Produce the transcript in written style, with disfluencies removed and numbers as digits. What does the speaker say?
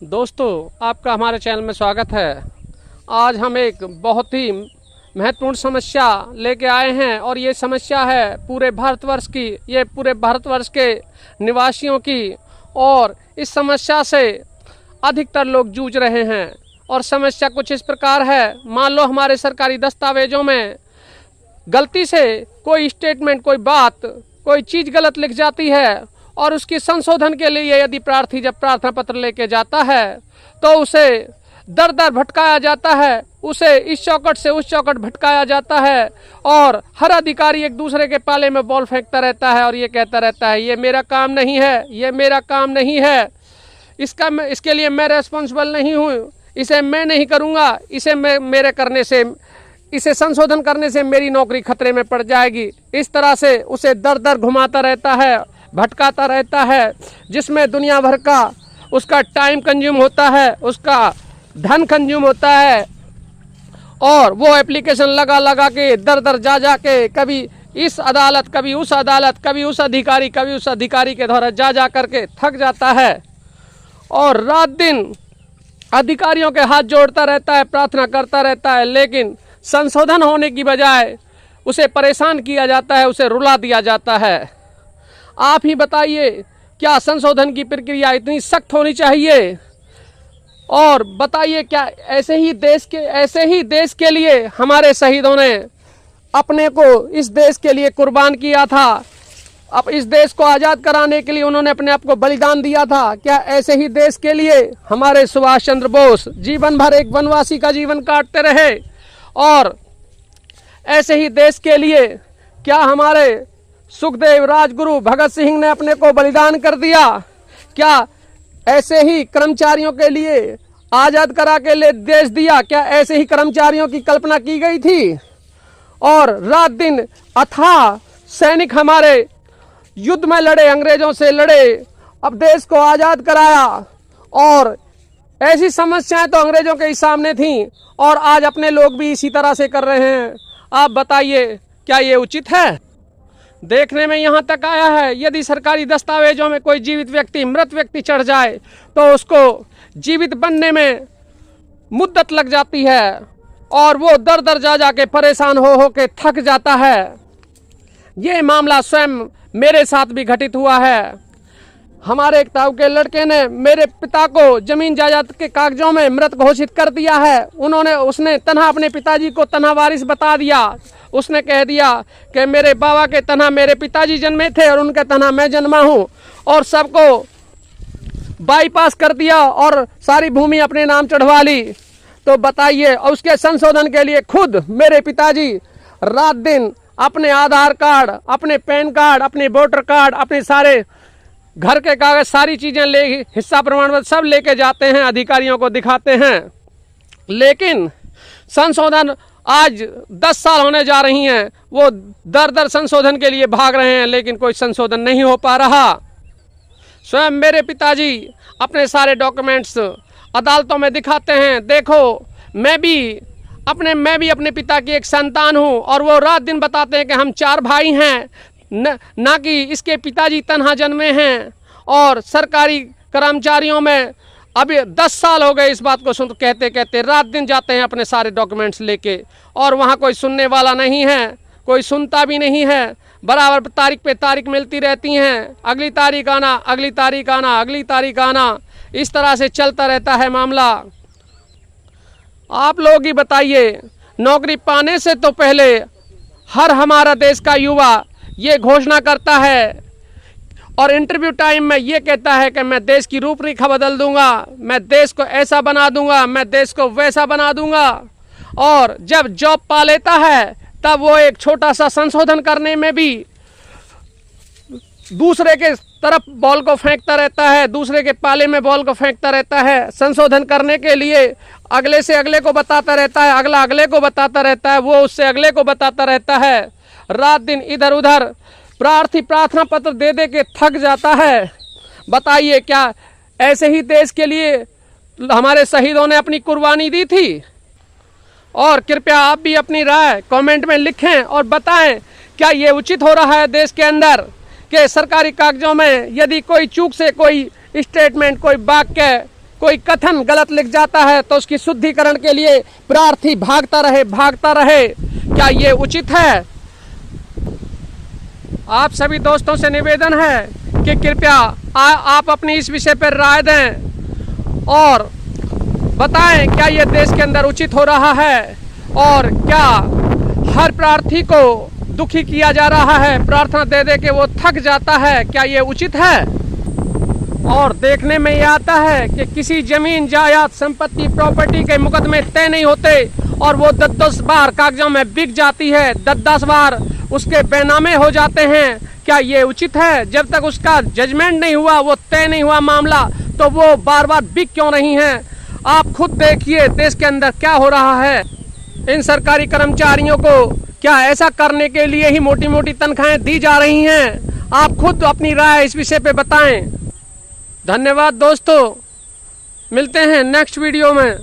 दोस्तों, आपका हमारे चैनल में स्वागत है। आज हम एक बहुत ही महत्वपूर्ण समस्या लेके आए हैं और ये समस्या है पूरे भारतवर्ष की, ये पूरे भारतवर्ष के निवासियों की। और इस समस्या से अधिकतर लोग जूझ रहे हैं। और समस्या कुछ इस प्रकार है, मान लो हमारे सरकारी दस्तावेजों में गलती से कोई स्टेटमेंट, कोई बात, कोई चीज़ गलत लिख जाती है और उसकी संशोधन के लिए यदि प्रार्थी जब प्रार्थना पत्र लेके जाता है तो उसे दर दर भटकाया जाता है, उसे इस चौखट से उस चौखट भटकाया जाता है। और हर अधिकारी एक दूसरे के पाले में बॉल फेंकता रहता है और ये कहता रहता है ये मेरा काम नहीं है, ये मेरा काम नहीं है, इसके लिए मैं रेस्पॉन्सिबल नहीं हूँ, इसे मैं नहीं करूँगा, इसे संशोधन करने से मेरी नौकरी खतरे में पड़ जाएगी। इस तरह से उसे दर दर घुमाता रहता है, भटकाता रहता है, जिसमें दुनिया भर का उसका टाइम कंज्यूम होता है, उसका धन कंज्यूम होता है। और वो एप्लीकेशन लगा लगा के दर दर जा के कभी इस अदालत, कभी उस अदालत, कभी उस अधिकारी, कभी उस अधिकारी के द्वारा जा करके थक जाता है और रात दिन अधिकारियों के हाथ जोड़ता रहता है, प्रार्थना करता रहता है, लेकिन संशोधन होने की बजाय उसे परेशान किया जाता है, उसे रुला दिया जाता है। आप ही बताइए, क्या संशोधन की प्रक्रिया इतनी सख्त होनी चाहिए? और बताइए, क्या ऐसे ही देश के लिए हमारे शहीदों ने अपने को इस देश के लिए कुर्बान किया था, अब इस देश को आज़ाद कराने के लिए उन्होंने अपने आप को बलिदान दिया था। क्या ऐसे ही देश के लिए हमारे सुभाष चंद्र बोस जीवन भर एक वनवासी का जीवन काटते रहे? और ऐसे ही देश के लिए क्या हमारे सुखदेव, राजगुरु, भगत सिंह ने अपने को बलिदान कर दिया? क्या ऐसे ही कर्मचारियों के लिए आज़ाद करा के लिए देश दिया? क्या ऐसे ही कर्मचारियों की कल्पना की गई थी? और रात दिन अथाह सैनिक हमारे युद्ध में लड़े, अंग्रेजों से लड़े, अब देश को आज़ाद कराया। और ऐसी समस्याएं तो अंग्रेजों के ही सामने थीं और आज अपने लोग भी इसी तरह से कर रहे हैं। आप बताइए, क्या ये उचित है? देखने में यहाँ तक आया है, यदि सरकारी दस्तावेजों में कोई जीवित व्यक्ति, मृत व्यक्ति चढ़ जाए तो उसको जीवित बनने में मुद्दत लग जाती है और वो दर दर जा के परेशान हो के थक जाता है। ये मामला स्वयं मेरे साथ भी घटित हुआ है। हमारे एक ताऊ के लड़के ने मेरे पिता को जमीन जायदाद के कागजों में मृत घोषित कर दिया है। उसने तनहा अपने पिताजी को तनहा वारिस बता दिया। उसने कह दिया कि मेरे बाबा के तनहा मेरे पिताजी जन्मे थे और उनके तनहा मैं जन्मा हूँ, और सबको बाईपास कर दिया और सारी भूमि अपने नाम चढ़वा ली। तो बताइए, और उसके संशोधन के लिए खुद मेरे पिताजी रात दिन अपने आधार कार्ड, अपने पैन कार्ड, अपने वोटर कार्ड, अपने सारे घर के कागज, सारी चीज़ें हिस्सा प्रमाण पत्र सब लेके जाते हैं, अधिकारियों को दिखाते हैं। लेकिन संशोधन आज 10 साल होने जा रही हैं, वो दर दर संशोधन के लिए भाग रहे हैं, लेकिन कोई संशोधन नहीं हो पा रहा। स्वयं मेरे पिताजी अपने सारे डॉक्यूमेंट्स अदालतों में दिखाते हैं, देखो मैं भी अपने पिता की एक संतान हूँ। और वो रात दिन बताते हैं कि हम 4 भाई हैं, ना कि इसके पिताजी तनहा जन्मे हैं। और सरकारी कर्मचारियों में अभी 10 साल हो गए इस बात को कहते रात दिन जाते हैं अपने सारे डॉक्यूमेंट्स लेके, और वहाँ कोई सुनने वाला नहीं है, कोई सुनता भी नहीं है। बराबर तारीख पे तारीख मिलती रहती हैं, अगली तारीख आना, अगली तारीख आना, अगली तारीख आना, इस तरह से चलता रहता है मामला। आप लोग ही बताइए, नौकरी पाने से तो पहले हर हमारा देश का युवा ये घोषणा करता है और इंटरव्यू टाइम में ये कहता है कि मैं देश की रूपरेखा बदल दूंगा, मैं देश को ऐसा बना दूंगा, मैं देश को वैसा बना दूंगा। और जब जॉब पा लेता है तब वो एक छोटा सा संशोधन करने में भी दूसरे के तरफ बॉल को फेंकता रहता है, दूसरे के पाले में बॉल को फेंकता रहता है। संशोधन करने के लिए अगले से अगले को बताता रहता है, अगला अगले को बताता रहता है, वो उससे अगले को बताता रहता है। रात दिन इधर उधर प्रार्थी प्रार्थना पत्र दे के थक जाता है। बताइए, क्या ऐसे ही देश के लिए हमारे शहीदों ने अपनी कुर्बानी दी थी? और कृपया आप भी अपनी राय कमेंट में लिखें और बताएं, क्या ये उचित हो रहा है देश के अंदर कि सरकारी कागजों में यदि कोई चूक से कोई स्टेटमेंट, कोई वाक्य, कोई कथन गलत लिख जाता है तो उसकी शुद्धिकरण के लिए प्रार्थी भागता रहे। क्या ये उचित है? आप सभी दोस्तों से निवेदन है कि कृपया आप अपनी इस विषय पर राय दें और बताएं क्या ये देश के अंदर उचित हो रहा है और क्या हर प्रार्थी को दुखी किया जा रहा है, प्रार्थना दे दे के वो थक जाता है, क्या ये उचित है? और देखने में ये आता है कि किसी जमीन जायदाद संपत्ति प्रॉपर्टी के मुकदमे तय नहीं होते और वो 10-10 बार कागजों में बिक जाती है, 10-10 बार उसके बेनामे हो जाते हैं। क्या ये उचित है? जब तक उसका जजमेंट नहीं हुआ, वो तय नहीं हुआ मामला, तो वो बार बार बिक क्यों नहीं है? आप खुद देखिए देश के अंदर क्या हो रहा है। इन सरकारी कर्मचारियों को क्या ऐसा करने के लिए ही मोटी मोटी तनख्वाहें दी जा रही हैं? आप खुद अपनी राय इस विषय पे बताएं। धन्यवाद दोस्तों, मिलते हैं नेक्स्ट वीडियो में।